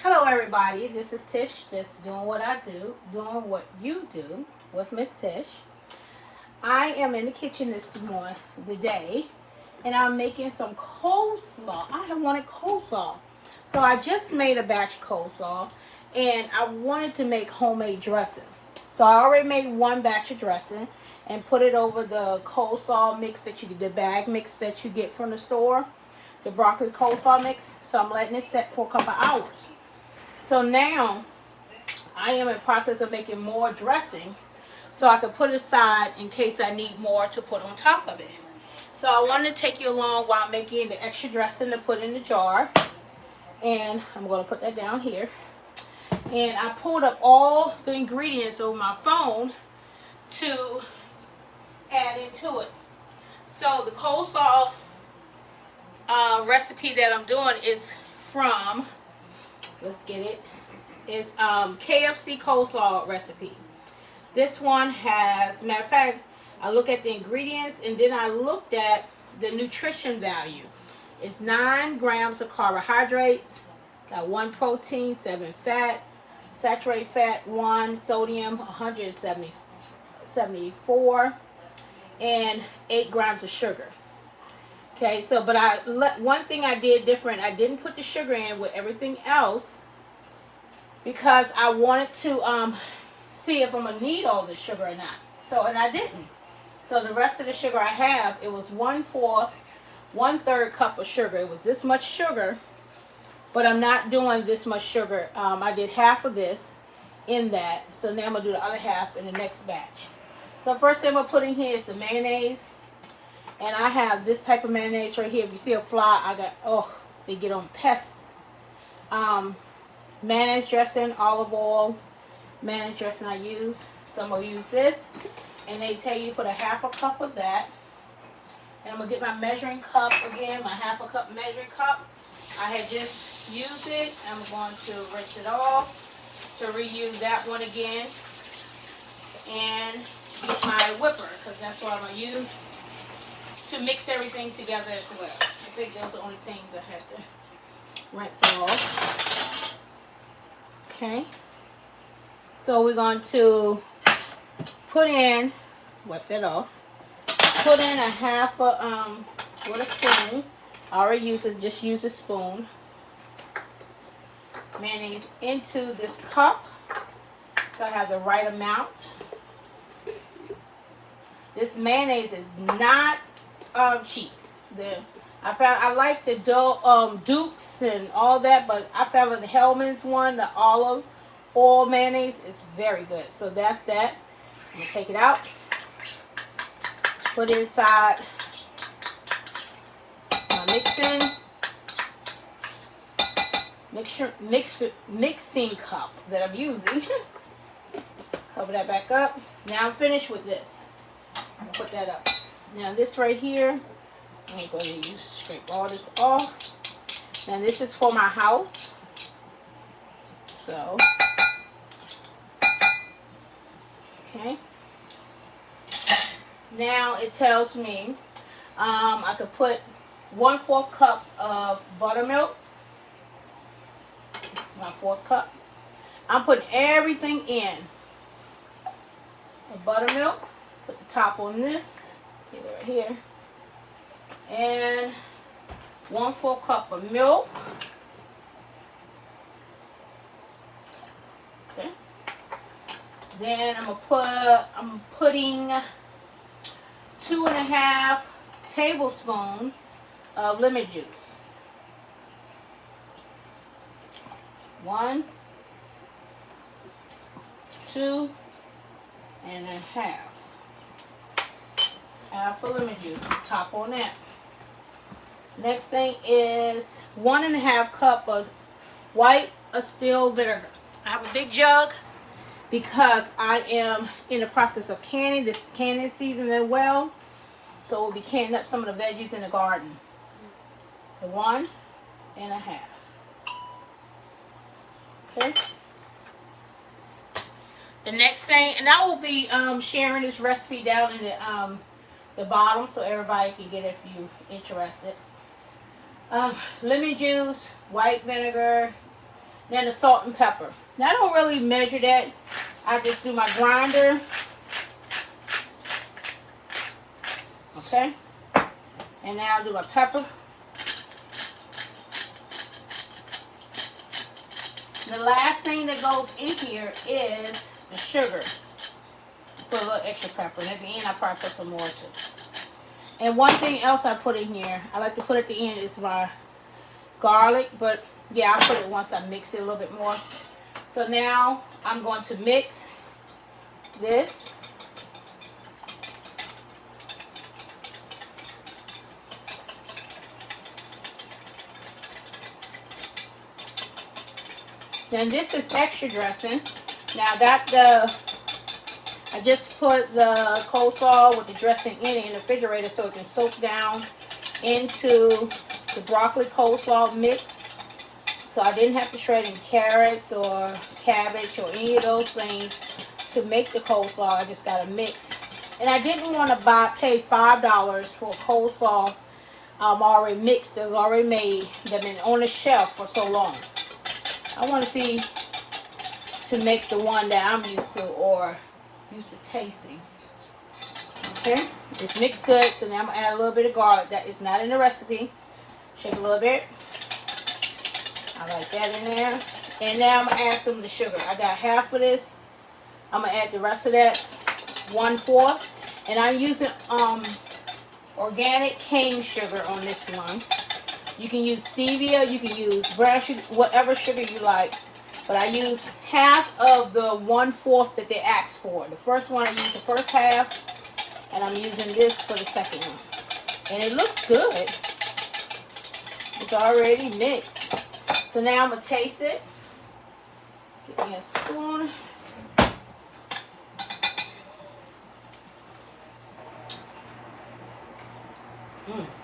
Hello everybody, this is Tish, just doing what I do, doing what you do with Miss Tish. I am in the kitchen this morning, and I'm making some coleslaw. I have wanted coleslaw. So I just made a batch of coleslaw, and I wanted to make homemade dressing. So I already made one batch of dressing and put it over the coleslaw mix that the bag mix that you get from the store, the broccoli coleslaw mix. So I'm letting it set for a couple hours. So now I am in the process of making more dressing so I can put it aside in case I need more to put on top of it. So I wanted to take you along while I'm making the extra dressing to put in the jar. And I'm going to put that down here. And I pulled up all the ingredients on my phone to add into it. So the coleslaw recipe that I'm doing is from, let's get it, is KFC Coleslaw recipe. This one has, matter of fact, I look at the ingredients and then I looked at the nutrition value. It's 9 grams of carbohydrates, got 1 protein, 7 fat, saturated fat 1, sodium 174, and 8 grams of sugar. Okay, so but one thing I did different, I didn't put the sugar in with everything else because I wanted to see if I'm gonna need all the sugar or not. So, and I didn't. So the rest of the sugar I have, it was 1/4, 1/3 cup of sugar. It was this much sugar, but I'm not doing this much sugar. I did half of this in that. So now I'm gonna do the other half in the next batch. So first thing I'm gonna put in here is the mayonnaise. And I have this type of mayonnaise right here. If you see a fly, I got, they get on pests. Mayonnaise dressing, olive oil, mayonnaise dressing I use. Some will use this. And they tell you put a 1/2 cup of that. And I'm going to get my measuring cup again, my 1/2 cup measuring cup. I had just used it. I'm going to rinse it off to reuse that one again. And get my whipper, because that's what I'm going to use to mix everything together as well. I think those are the only things I have to rinse off. Okay. So we're going to put in, wipe that off, put in a 1/2 with a spoon. I already just use a spoon. Mayonnaise into this cup. So I have the right amount. This mayonnaise is not cheap. I like the Dukes and all that, but I found the Hellman's one, the olive oil mayonnaise, is very good. So that's that. I'm gonna take it out, put it inside my mixing cup that I'm using. Cover that back up. Now I'm finished with this. I'm gonna put that up. Now this right here, I'm going to scrape all this off. Now this is for my house. So, okay. Now it tells me I could put 1/4 cup of buttermilk. This is my 4th cup. I'm putting everything in. The buttermilk. Put the top on this. Get it right here. And 1/4 cup of milk. Okay. Then I'm putting 2.5 tablespoons of lemon juice. 1, 2.5. 1/2 lemon juice. Top on that. Next thing is 1.5 cup of white still vinegar. I have a big jug because I am in the process of canning. This is canning season as well. So we'll be canning up some of the veggies in the garden. The 1.5. Okay. The next thing, and I will be sharing this recipe down in the bottom so everybody can get it if you're interested. Lemon juice, white vinegar, Then the salt and pepper. Now I don't really measure that. I just do my grinder. Okay. And now I'll do my pepper. The last thing that goes in here is the sugar. Put a little extra pepper. And at the end, I'll probably put some more too. And one thing else I put in here, I like to put at the end, is my garlic. But yeah, I'll put it once I mix it a little bit more. So now I'm going to mix this. Then this is extra dressing. Now I just put the coleslaw with the dressing in it in the refrigerator so it can soak down into the broccoli coleslaw mix. So I didn't have to shred in carrots or cabbage or any of those things to make the coleslaw. I just got a mix. And I didn't want to pay $5 for a coleslaw already mixed, that's already made, that's been on the shelf for so long. I want to see to make the one that I'm used to or used to tasting. Okay, it's mixed good. So now I'm going to add a little bit of garlic. That is not in the recipe. Shake a little bit. I like that in there. And now I'm going to add some of the sugar. I got half of this. I'm going to add the rest of that, 1/4. And I'm using organic cane sugar on this one. You can use stevia, you can use brown sugar, whatever sugar you like. But I use half of the 1/4 that they asked for. The first one, I used the first half, and I'm using this for the second one. And it looks good. It's already mixed. So now I'm going to taste it. Get me a spoon.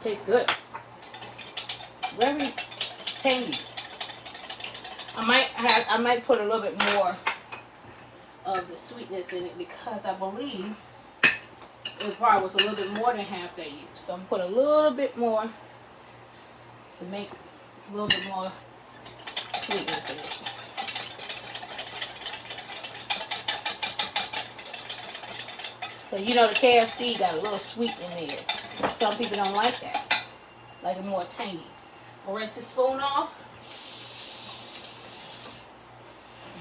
Tastes good. Very tangy. I might put a little bit more of the sweetness in it because I believe it probably was a little bit more than half they used. So I'm put a little bit more to make a little bit more sweetness in it. So you know the KFC got a little sweet in there. Some people don't like that. Like it more tangy. I'll rinse the spoon off.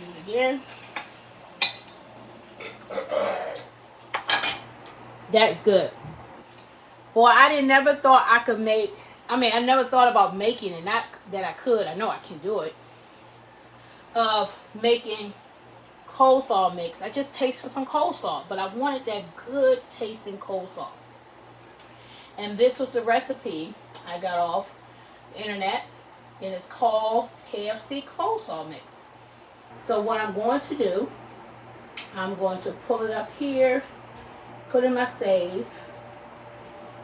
Use it again. That is good. Boy, I never thought I could make, I never thought about making it. Not that I could. I know I can do it. Of making coleslaw mix. I just taste for some coleslaw. But I wanted that good tasting coleslaw. And this was the recipe I got off the internet. And it's called KFC Coleslaw Mix. So what I'm going to do, I'm going to pull it up here, put in my save,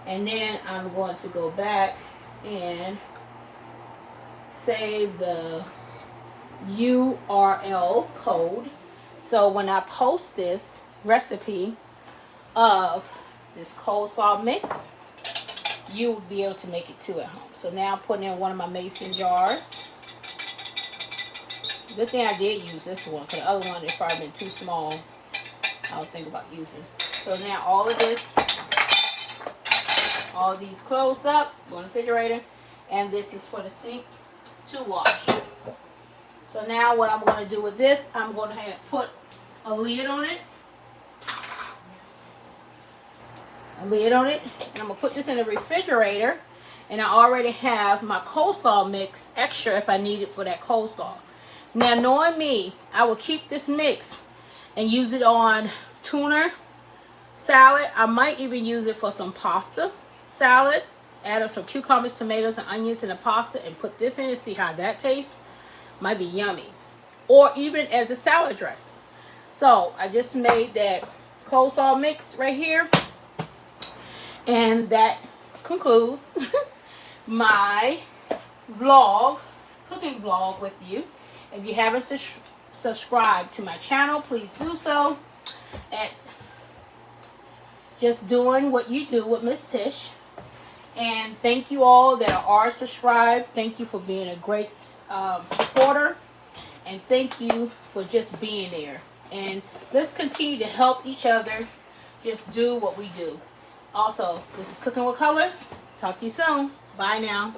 and then I'm going to go back and save the URL code. So when I post this recipe of this coleslaw mix, you will be able to make it too at home. So now I'm putting in one of my mason jars. Good thing I did use this one, because the other one is probably been too small. I was thinking about using. So now all of this, all these closed up, go in the refrigerator, and this is for the sink to wash. So now what I'm going to do with this, I'm going to put a lid on it. And I'm going to put this in the refrigerator, and I already have my coleslaw mix extra if I need it for that coleslaw. Now, knowing me, I will keep this mix and use it on tuna salad. I might even use it for some pasta salad. Add up some cucumbers, tomatoes, and onions in the pasta and put this in and see how that tastes. Might be yummy. Or even as a salad dressing. So, I just made that coleslaw mix right here. And that concludes my vlog, cooking vlog with you. If you haven't subscribed to my channel, please do so. At just doing what you do with Miss Tish. And thank you all that are subscribed. Thank you for being a great supporter. And thank you for just being there. And let's continue to help each other just do what we do. Also, this is Cooking with Colors. Talk to you soon. Bye now.